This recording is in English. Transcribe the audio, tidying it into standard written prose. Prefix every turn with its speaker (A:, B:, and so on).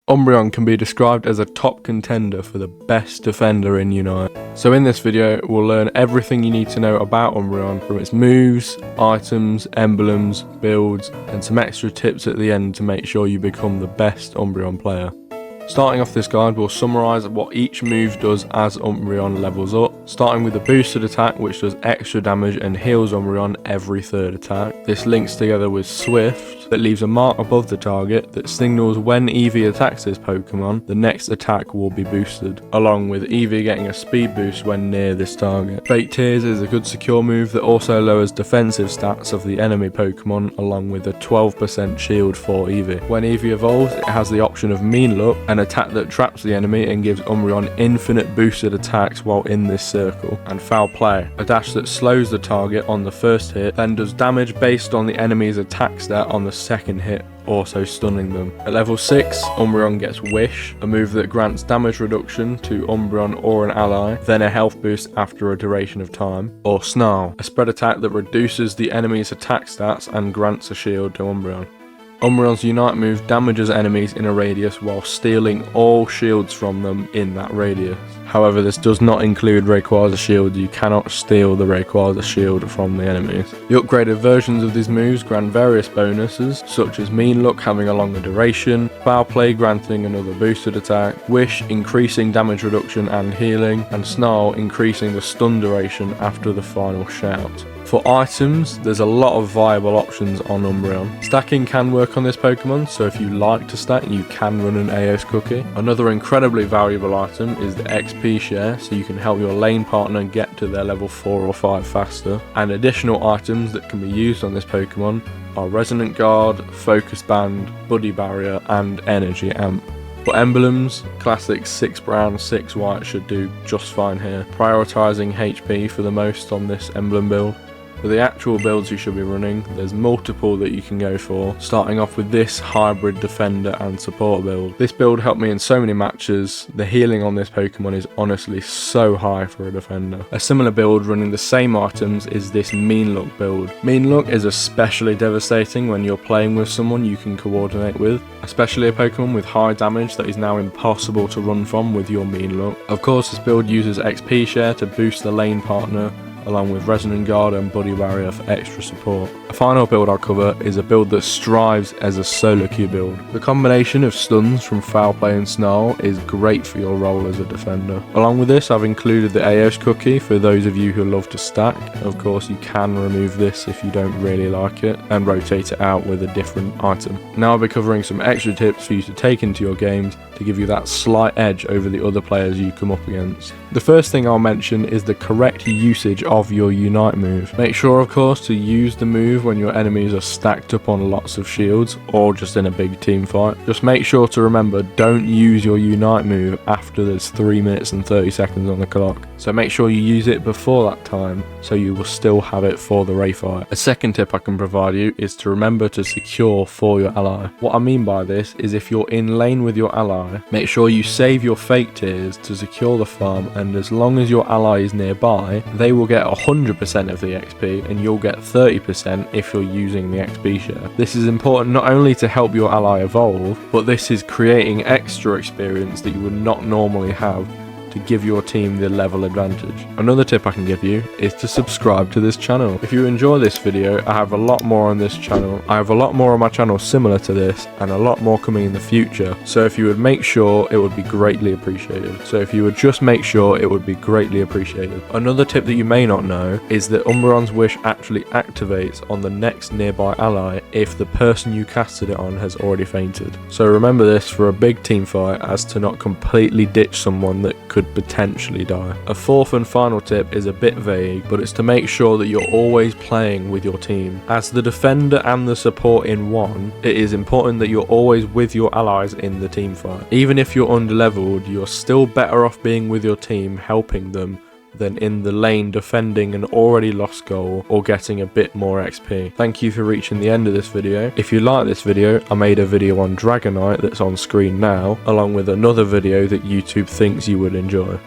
A: Umbreon can be described as a top contender for the best defender in Unite. So in this video, we'll learn everything you need to know about Umbreon, from its moves, items, emblems, builds, and some extra tips at the end to make sure you become the best Umbreon player. Starting off this guide, we'll summarise what each move does as Umbreon levels up, starting with the boosted attack, which does extra damage and heals Umbreon every third attack. This links together with Swift, that leaves a mark above the target that signals when Eevee attacks this Pokemon, the next attack will be boosted, along with Eevee getting a speed boost when near this target. Fake Tears is a good secure move that also lowers defensive stats of the enemy Pokemon, along with a 12% shield for Eevee. When Eevee evolves, it has the option of Mean Look, an attack that traps the enemy and gives Umbreon infinite boosted attacks while in this circle, and Foul Play, a dash that slows the target on the first hit, then does damage based on the enemy's attack stat on the second hit, also stunning them. At level 6, Umbreon gets Wish, a move that grants damage reduction to Umbreon or an ally, then a health boost after a duration of time, or Snarl, a spread attack that reduces the enemy's attack stats and grants a shield to Umbreon. Umbreon's Unite move damages enemies in a radius while stealing all shields from them in that radius. However, this does not include Rayquaza shield. You cannot steal the Rayquaza shield from the enemies. The upgraded versions of these moves grant various bonuses, such as Mean Look having a longer duration, Foul Play granting another boosted attack, Wish increasing damage reduction and healing, and Snarl increasing the stun duration after the final shout. For items, there's a lot of viable options on Umbreon. Stacking can work on this Pokemon, so if you like to stack, you can run an Aeos cookie. Another incredibly valuable item is the XP share, so you can help your lane partner get to their level 4 or 5 faster. And additional items that can be used on this Pokemon are Resonant Guard, Focus Band, Buddy Barrier, and Energy Amp. For emblems, classic 6 brown, 6 white should do just fine here, prioritising HP for the most on this emblem build. For the actual builds you should be running, there's multiple that you can go for, starting off with this hybrid defender and support build. This build helped me in so many matches. The healing on this Pokemon is honestly so high for a defender. A similar build running the same items is this Mean Look build. Mean Look is especially devastating when you're playing with someone you can coordinate with, especially a Pokemon with high damage that is now impossible to run from with your Mean Look. Of course, this build uses XP share to boost the lane partner, along with Resonant Guard and Buddy Barrier for extra support. A final build I'll cover is a build that strives as a solo queue build. The combination of stuns from Foul Play and Snarl is great for your role as a defender. Along with this, I've included the Aeos cookie for those of you who love to stack. Of course, you can remove this if you don't really like it and rotate it out with a different item. Now I'll be covering some extra tips for you to take into your games to give you that slight edge over the other players you come up against. The first thing I'll mention is the correct usage of your Unite move. Make sure, of course, to use the move when your enemies are stacked up on lots of shields or just in a big team fight. Just make sure to remember, don't use your Unite move after there's 3 minutes and 30 seconds on the clock. So make sure you use it before that time, so you will still have it for the Ray fight. A second tip I can provide you is to remember to secure for your ally. What I mean by this is, if you're in lane with your ally, make sure you save your Fake Tears to secure the farm, and as long as your ally is nearby, they will get 100% of the XP and you'll get 30% if you're using the XP share. This is important not only to help your ally evolve, but this is creating extra experience that you would not normally have to give your team the level advantage. Another tip I can give you is to subscribe to this channel. If you enjoy this video, I have a lot more on this channel. I have a lot more on my channel similar to this, and a lot more coming in the future. So if you would make sure, it would be greatly appreciated. Another tip that you may not know is that Umbreon's Wish actually activates on the next nearby ally if the person you casted it on has already fainted. So remember this for a big team fight, as to not completely ditch someone that could potentially die. A fourth and final tip is a bit vague, but it's to make sure that you're always playing with your team. As the defender and the support in one, it is important that you're always with your allies in the team fight. Even if you're underleveled, you're still better off being with your team, helping them, than in the lane defending an already lost goal or getting a bit more XP. Thank you for reaching the end of this video. If you like this video, I made a video on Dragonite that's on screen now, along with another video that YouTube thinks you would enjoy.